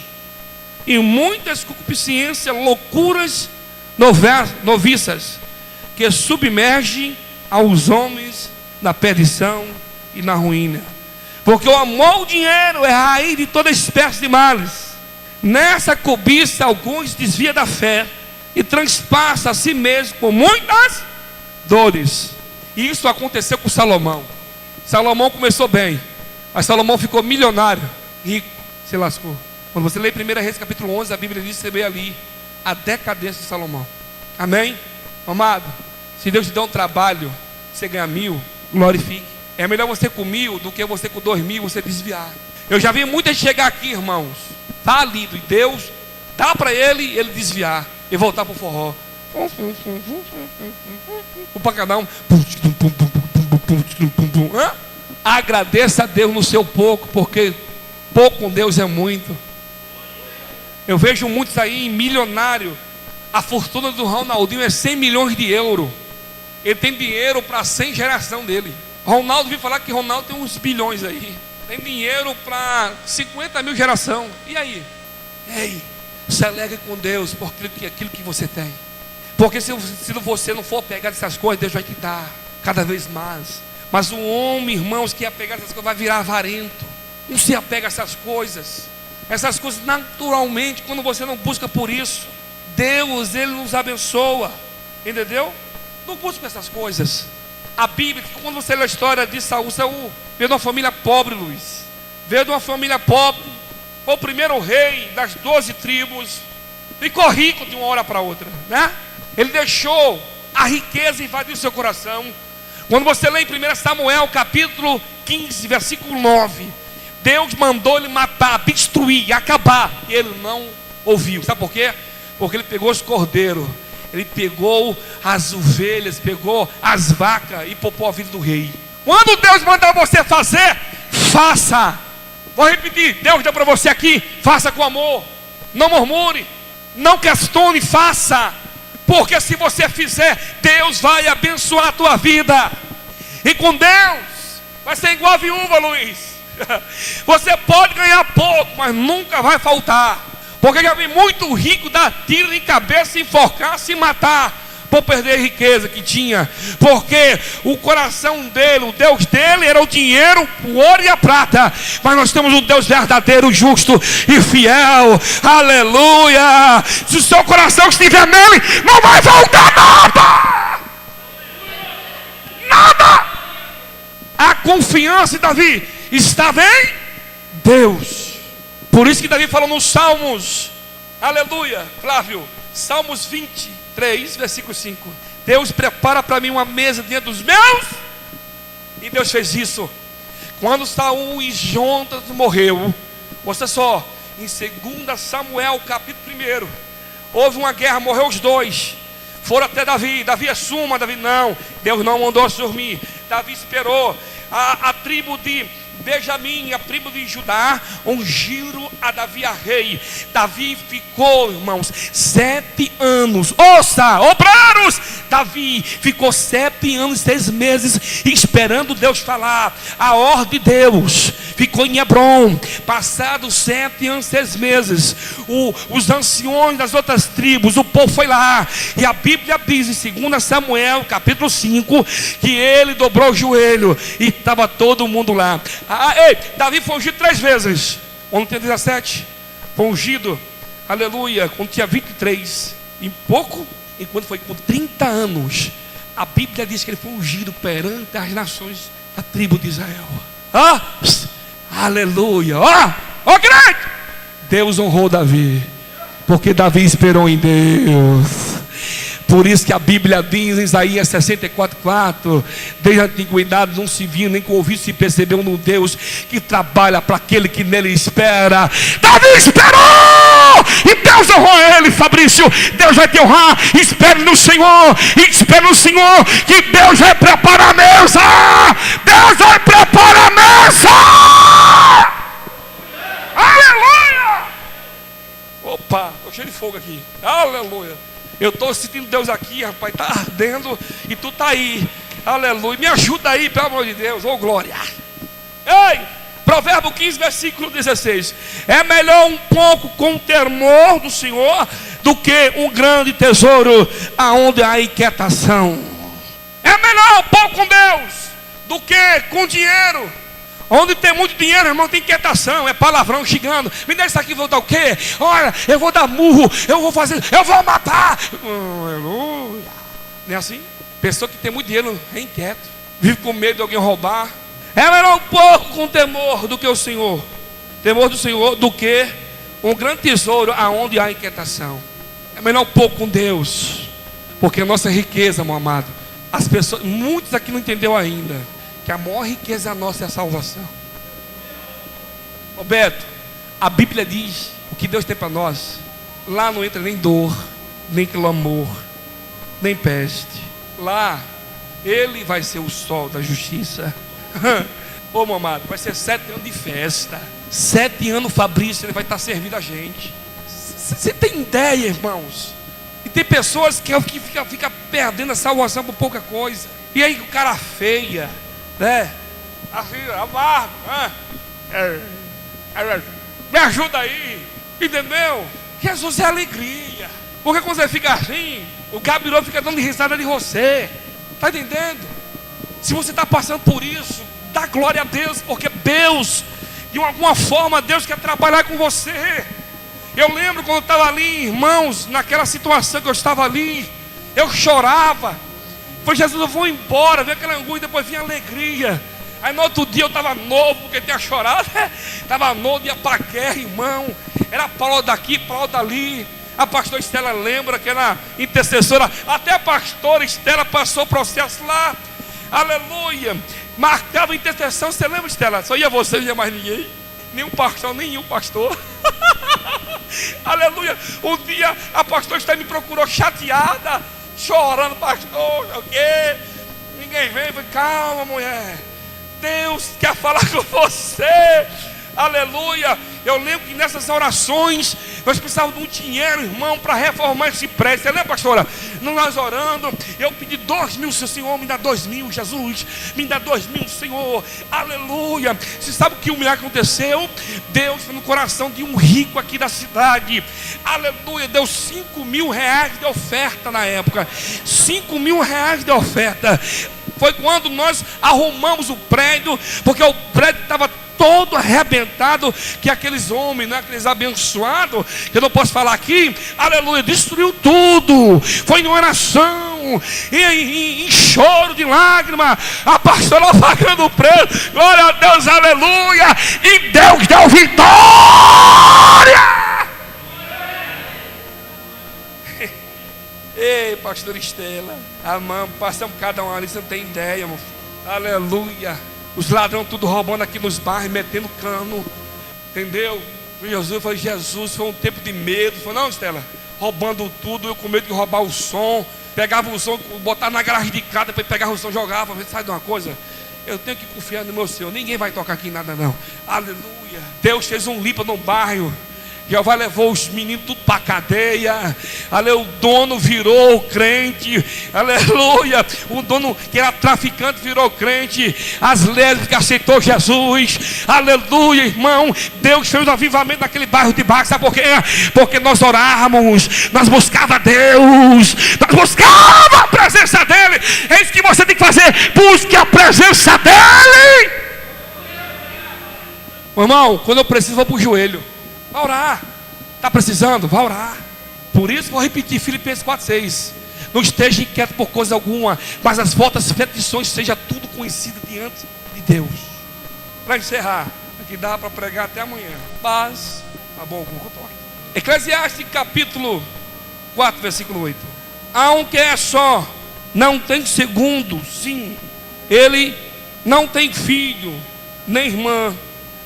em muitas concupiscências, loucuras noviças, que submergem aos homens na perdição e na ruína. Porque o amor ao dinheiro é a raiz de toda espécie de males. Nessa cobiça alguns desviam da fé e transpassa a si mesmo por muitas dores. E isso aconteceu com Salomão. Salomão começou bem, mas Salomão ficou milionário, rico, se lascou. Quando você lê 1 Reis capítulo 11, a Bíblia diz que você vê ali a decadência de Salomão. Amém? Amado, se Deus te dá um trabalho, você ganha 1.000, glorifique. É melhor você com 1.000 do que você com 2.000, você desviar. Eu já vi muita gente chegar aqui, irmãos, falido, e Deus dá para ele desviar e voltar para o forró. O pancadão. Agradeça a Deus no seu pouco, porque pouco com Deus é muito. Eu vejo muitos aí milionário. A fortuna do Ronaldinho é 100 milhões de euros. Ele tem dinheiro para 100 geração dele. Ronaldo, vi falar que Ronaldo tem uns bilhões aí. Tem dinheiro para 50 mil geração. E aí? Ei, se alegre com Deus por aquilo que você tem. Porque se você não for pegar dessas coisas, Deus vai te dar cada vez mais. Mas o homem, irmãos, que apega essas coisas vai virar avarento. Não se apega a essas coisas. Essas coisas naturalmente, quando você não busca por isso, Deus, Ele nos abençoa. Entendeu? Não busque essas coisas. A Bíblia, quando você lê a história de Saul, Saul veio de uma família pobre, Luiz. Veio de uma família pobre. Foi o primeiro rei das 12 tribos. Ficou rico de uma hora para outra, né? Ele deixou a riqueza invadir o seu coração. Quando você lê em 1 Samuel capítulo 15, versículo 9, Deus mandou ele matar, destruir, acabar, e ele não ouviu. Sabe por quê? Porque ele pegou os cordeiros, ele pegou as ovelhas, pegou as vacas e poupou a vida do rei. Quando Deus manda você fazer, faça. Vou repetir, Deus deu para você aqui, faça com amor. Não murmure, não questione, faça. Porque se você fizer, Deus vai abençoar a tua vida. E com Deus vai ser igual a viúva, Luiz. Você pode ganhar pouco, mas nunca vai faltar. Porque já vi muito rico dar tiro em cabeça, enforcar, se matar, por perder a riqueza que tinha. Porque o coração dele, o Deus dele era o dinheiro, o ouro e a prata. Mas nós temos um Deus verdadeiro, justo e fiel. Aleluia. Se o seu coração estiver nele, não vai faltar nada. Nada. A confiança de Davi estava em Deus. Por isso que Davi falou nos Salmos, aleluia, Flávio, Salmos 23, versículo 5. Deus prepara para mim uma mesa diante dos meus. E Deus fez isso. Quando Saul e Jonatas morreu, você só, em 2 Samuel capítulo 1, houve uma guerra, morreu os dois. Foram até Davi, Davi é suma, Davi não. Deus não mandou dormir. Davi esperou. A tribo de Benjamim, a tribo de Judá, ungiram a Davi a rei. Davi ficou, irmãos, 7 anos. Ouça, obreiros! Davi ficou 7 anos e 6 meses esperando Deus falar. A ordem de Deus ficou em Hebrom. Passados 7 anos e 6 meses, os anciões das outras tribos, o povo foi lá. E a Bíblia diz em 2 Samuel capítulo 5 que ele dobrou o joelho e estava todo mundo lá. Davi foi ungido 3 vezes. Quando tinha 17, foi ungido, aleluia, quando tinha 23, em pouco, enquanto foi com 30 anos, a Bíblia diz que ele foi ungido perante as nações da tribo de Israel. Aleluia, grande! Deus honrou Davi, porque Davi esperou em Deus. Por isso que a Bíblia diz em Isaías 64:4, desde a antiguidade não se viu, nem com ouvido se percebeu no Deus que trabalha para aquele que nele espera. Davi esperou, e Deus honrou ele, Fabrício. Deus vai te honrar. Espere no Senhor, e espere no Senhor, que Deus vai preparar a mesa. Deus vai preparar a mesa. Aleluia. Opa, estou cheio de fogo aqui. Aleluia. Eu estou sentindo Deus aqui, rapaz, está ardendo e tu está aí, aleluia, me ajuda aí, pelo amor de Deus, oh glória. Ei, Provérbio 15, versículo 16, é melhor um pouco com o temor do Senhor, do que um grande tesouro, aonde há inquietação. É melhor um pouco com Deus, do que com dinheiro. Onde tem muito dinheiro, irmão, tem inquietação, é palavrão xingando. Me dá isso aqui, vou dar o quê? Olha, eu vou dar murro, eu vou fazer, eu vou matar. Aleluia. Não é assim? Pessoa que tem muito dinheiro é inquieto, vive com medo de alguém roubar. É melhor um pouco com temor do que o Senhor. Temor do Senhor do que um grande tesouro aonde há inquietação. É melhor um pouco com Deus, porque a nossa riqueza, meu amado, as pessoas, muitos aqui não entenderam ainda, que a maior riqueza nossa é a salvação. Roberto, a Bíblia diz o que Deus tem para nós. Lá não entra nem dor, nem clamor, nem peste. Lá Ele vai ser o sol da justiça. Ô meu amado, vai ser 7 anos de festa. 7 anos Fabrício, ele vai estar servindo a gente. Você tem ideia, irmãos? E tem pessoas que fica perdendo a salvação por pouca coisa. E aí o cara feia, né? Assim, amargo, né? Me ajuda aí, entendeu? Jesus é alegria. Porque quando você fica assim, o Gabriel fica dando risada de você. Está entendendo? Se você está passando por isso, dá glória a Deus, porque Deus, de alguma forma, Deus quer trabalhar com você. Eu lembro quando eu estava ali, irmãos, naquela situação que eu estava ali, eu chorava. Foi Jesus, eu vou embora, veio aquela angústia, depois vinha alegria. Aí no outro dia eu estava novo, porque tinha chorado, estava novo, ia para a guerra, irmão. Era Paulo daqui, Paulo dali. A pastora Estela lembra que era intercessora. Até a pastora Estela passou o processo lá. Aleluia. Marcava intercessão. Você lembra, Estela? Só ia você, não ia mais ninguém. Nenhum pastor. Aleluia. Um dia a pastora Estela me procurou chateada, chorando, pastor, o quê? Ninguém vem. Eu falei, calma, mulher. Deus quer falar com você. Aleluia. Eu lembro que nessas orações nós precisávamos de um dinheiro, irmão, para reformar esse prédio. Você lembra, pastora? Nós orando, eu pedi 2.000, Senhor, me dá 2.000, Jesus, me dá 2.000, Senhor. Aleluia. Você sabe o que o milagre aconteceu? Deus foi no coração de um rico aqui da cidade. Aleluia. Deu 5.000 reais de oferta na época. 5.000 reais de oferta. Foi quando nós arrumamos o prédio, porque o prédio estava todo arrebentado, que aqueles homens, né, aqueles abençoados, que eu não posso falar aqui, aleluia, destruiu tudo. Foi em oração, em choro de lágrima, a pastora pagando o preço, glória a Deus, aleluia, e Deus deu vitória. Ei, pastor Estela, amamos, passamos cada um ali, você não tem ideia, meu filho. Aleluia. Os ladrões tudo roubando aqui nos bairros, metendo cano. Entendeu? Jesus foi um tempo de medo. Falei, não, Estela, roubando tudo, eu com medo de roubar o som. Pegava o som, botava na garagem de casa, depois pegava o som, jogava. Sabe de uma coisa? Eu tenho que confiar no meu Senhor. Ninguém vai tocar aqui em nada não. Aleluia. Deus fez um limpa no bairro. Jeová levou os meninos tudo para a cadeia. Aleluia, o dono virou crente. Aleluia, o dono que era traficante virou crente. As lésbicas aceitou Jesus. Aleluia, irmão. Deus fez um avivamento naquele bairro de baixo. Sabe por quê? Porque nós orávamos, nós buscávamos Deus, nós buscávamos a presença dEle. É isso que você tem que fazer. Busque a presença dEle. Meu irmão, quando eu preciso, vou para o joelho. Vai orar. Está precisando? Vai orar. Por isso vou repetir Filipenses 4,6. Não esteja inquieto por coisa alguma, mas as vossas petições seja tudo conhecido diante de Deus. Para encerrar, aqui dá para pregar até amanhã. Mas, tá bom, vou contar. Eclesiastes capítulo 4, versículo 8. Aunque é só, não tem segundo, sim. Ele não tem filho, nem irmã.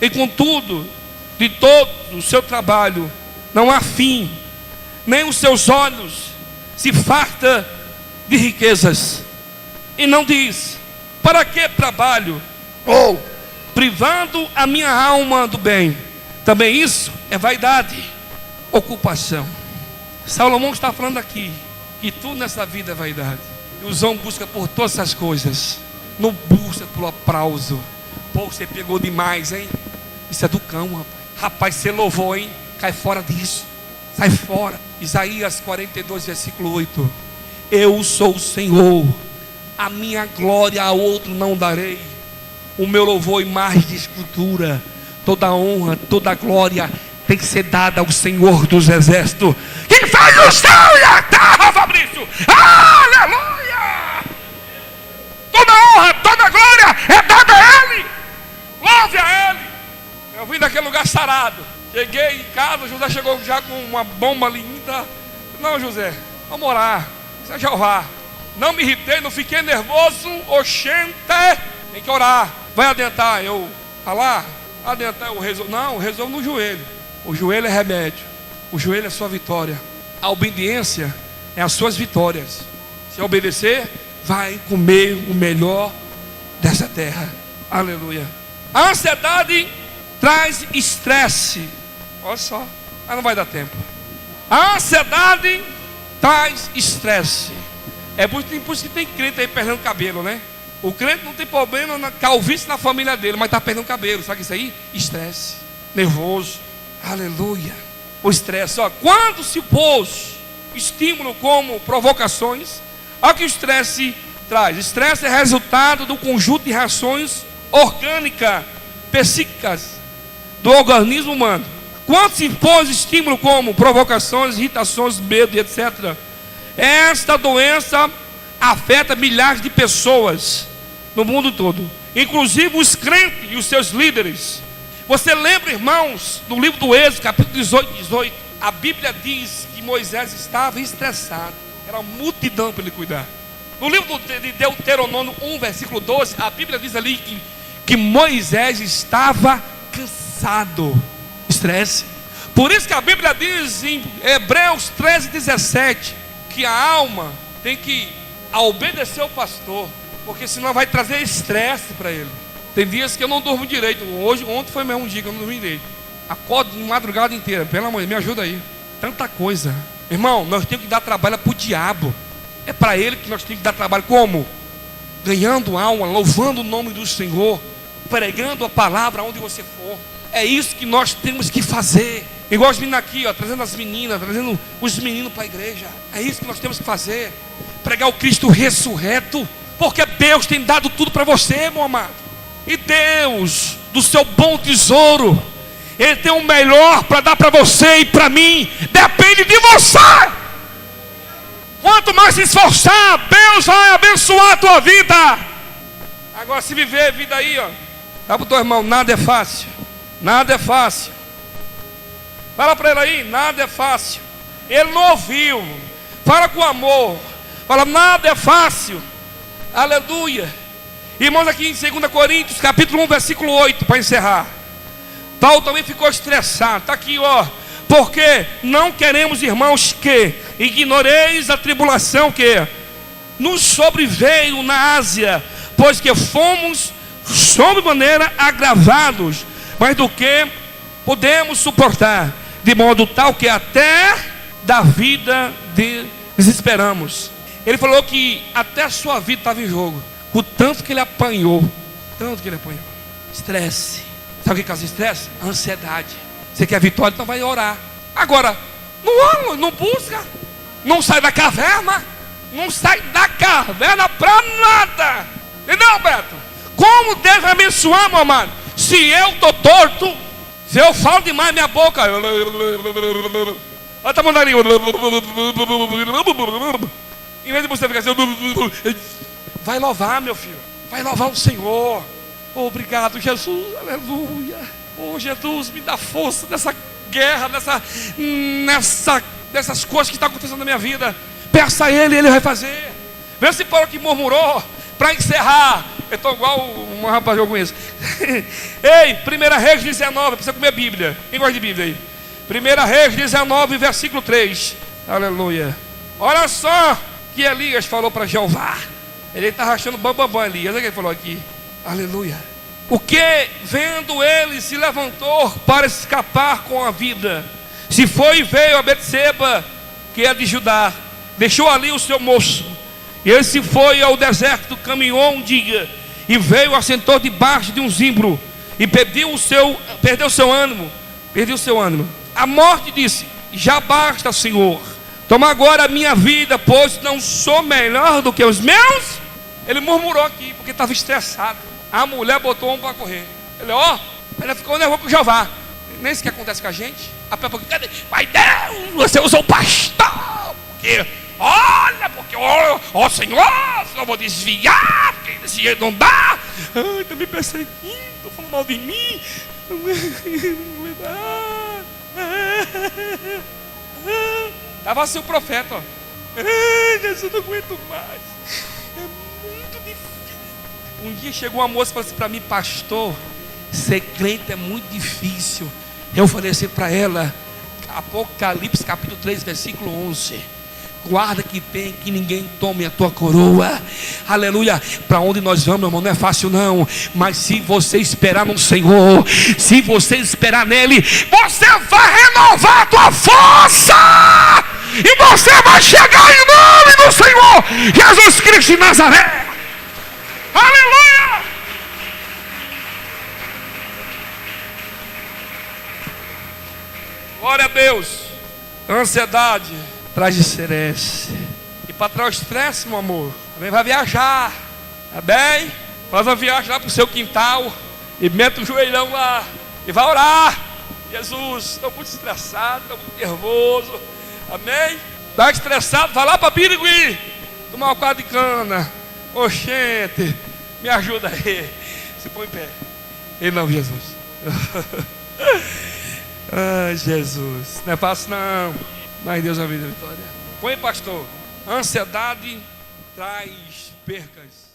E contudo, de todo o seu trabalho não há fim, nem os seus olhos se farta de riquezas. E não diz, para que trabalho? Ou, privando a minha alma do bem. Também isso é vaidade, ocupação. Salomão está falando aqui que tudo nessa vida é vaidade. E os homens buscam por todas essas coisas. Não busca por aplauso. Pô, você pegou demais, hein? Isso é do cão, rapaz. Rapaz, você louvou, hein? Cai fora disso. Sai fora. Isaías 42, versículo 8. Eu sou o Senhor. A minha glória a outro não darei. O meu louvor e mais de escultura. Toda honra, toda glória tem que ser dada ao Senhor dos exércitos. Que faz o céu e a terra, Fabrício. Aleluia! Toda honra, toda glória é dada a Ele. Louve a Ele. Eu vim daquele lugar sarado. Cheguei em casa, José chegou já com uma bomba linda. Não, José, vamos orar. Isso é Jeová. Não me irritei, não fiquei nervoso. Oxente, tem que orar. Vai adentrar, eu falar? Adentrar, eu resolvo. Não, eu resolvo no joelho. O joelho é remédio. O joelho é sua vitória. A obediência é as suas vitórias. Se obedecer, vai comer o melhor dessa terra. Aleluia. A ansiedade traz estresse. Olha só, mas não vai dar tempo. A ansiedade traz estresse. É por isso que tem crente aí perdendo cabelo, né? O crente não tem problema na calvície na família dele, mas está perdendo cabelo. Sabe isso aí? Estresse, nervoso. Aleluia. O estresse, ó, quando se pôs estímulo como provocações, olha o que o estresse traz. Estresse é resultado do conjunto de reações orgânicas, psíquicas do organismo humano, Quando se impôs estímulo como provocações, irritações, medo, etc., esta doença afeta milhares de pessoas no mundo todo, inclusive os crentes e os seus líderes. Você lembra, irmãos, do livro do Êxodo, capítulo 18, a Bíblia diz que Moisés estava estressado, era uma multidão para ele cuidar. No livro de Deuteronômio 1, versículo 12, a Bíblia diz ali que Moisés estava cansado, estresse. Por isso que a Bíblia diz em Hebreus 13, 17, que a alma tem que obedecer ao pastor, porque senão vai trazer estresse para ele. Tem dias que eu não durmo direito. Ontem foi mesmo um dia que eu não dormi direito. Acordo de madrugada inteira. Pelo amor de Deus, me ajuda aí. Tanta coisa. Irmão, nós temos que dar trabalho para o diabo. É para ele que nós temos que dar trabalho. Como? Ganhando alma, louvando o nome do Senhor, pregando a palavra onde você for. É isso que nós temos que fazer. Igual os meninos aqui, ó, trazendo as meninas, trazendo os meninos para a igreja. É isso que nós temos que fazer. Pregar o Cristo ressurreto. Porque Deus tem dado tudo para você, meu amado. E Deus, do seu bom tesouro, Ele tem o melhor para dar para você e para mim. Depende de você. Quanto mais se esforçar, Deus vai abençoar a tua vida. Agora, se viver a vida aí, ó, dá para o teu irmão, nada é fácil. Nada é fácil. Fala para ele aí, nada é fácil. Ele não ouviu. Fala com amor. Fala, nada é fácil. Aleluia. Irmãos, aqui em 2 Coríntios, capítulo 1, versículo 8, para encerrar. Paulo também ficou estressado. Está aqui, ó. Porque não queremos, irmãos, que ignoreis a tribulação que nos sobreveio na Ásia, pois que fomos sobremaneira agravados, mas do que podemos suportar, de modo tal que até da vida desesperamos. Ele falou que até a sua vida estava em jogo. O tanto que ele apanhou. Tanto que ele apanhou. Estresse. Sabe o que causa estresse? Ansiedade. Você quer vitória, então vai orar. Agora, não busca. Não sai da caverna. Não sai da caverna para nada. Entendeu, Beto? Como Deus vai abençoar, meu amado? Se eu estou torto, se eu falo demais minha boca, olha a mandarinha. Em vez de você ficar assim, vai louvar, meu filho. Vai louvar o Senhor. Oh, obrigado, Jesus. Aleluia. Oh, Jesus, me dá força nessa guerra, nessas coisas que estão acontecendo na minha vida. Peça a Ele, Ele vai fazer. Vê se Paulo que murmurou. Para encerrar, eu estou igual um rapaz que eu conheço. Ei, 1 Reis 19. Precisa comer Bíblia. Quem gosta de Bíblia aí? 1 Reis 19, versículo 3. Aleluia. Olha só que Elias falou para Jeová. Ele está rachando bambambam ali. Olha o que ele falou aqui. Aleluia. O que, vendo ele, se levantou para escapar com a vida. Se foi e veio a Betseba, que é de Judá. Deixou ali o seu moço. E ele se foi ao deserto, caminhou um dia. E veio, assentou debaixo de um zimbro. E perdeu seu ânimo. A morte disse: já basta, Senhor. Toma agora a minha vida, pois não sou melhor do que os meus. Ele murmurou aqui, porque estava estressado. A mulher botou o homem para correr. Ele, ela ficou nervosa com Jeová. Nem isso que acontece com a gente. A pé, cadê? Vai Deus, você usou o pastor. Porque, olha, porque, ó Senhor, eu vou desviar, porque desse jeito não dá. Ai, tá me perseguindo, falando mal de mim. Estava assim o profeta, ó. Jesus, não aguento mais. É muito difícil. Um dia chegou uma moça e falou assim para mim: pastor, ser crente é muito difícil. Eu falei assim para ela, Apocalipse capítulo 3, versículo 11: guarda que tem, que ninguém tome a tua coroa. Aleluia. Para onde nós vamos, meu irmão, não é fácil não. Mas se você esperar no Senhor, se você esperar nele, você vai renovar a tua força. E você vai chegar em nome do Senhor Jesus Cristo de Nazaré. Aleluia. Glória a Deus. Ansiedade traz estresse. E para trás o estresse, meu amor, também vai viajar. Tá bem? Faz uma viagem lá para o seu quintal e mete o joelhão lá e vai orar. E Jesus, estou muito estressado, estou muito nervoso. Amém? Está estressado, vai lá para Birigui, tomar um quadro de cana. Oxente, me ajuda aí. Se põe em pé. Em nome de Jesus. Ai, Jesus. Não é fácil não, mas Deus vai vir a vitória. Põe, pastor. Ansiedade traz percas.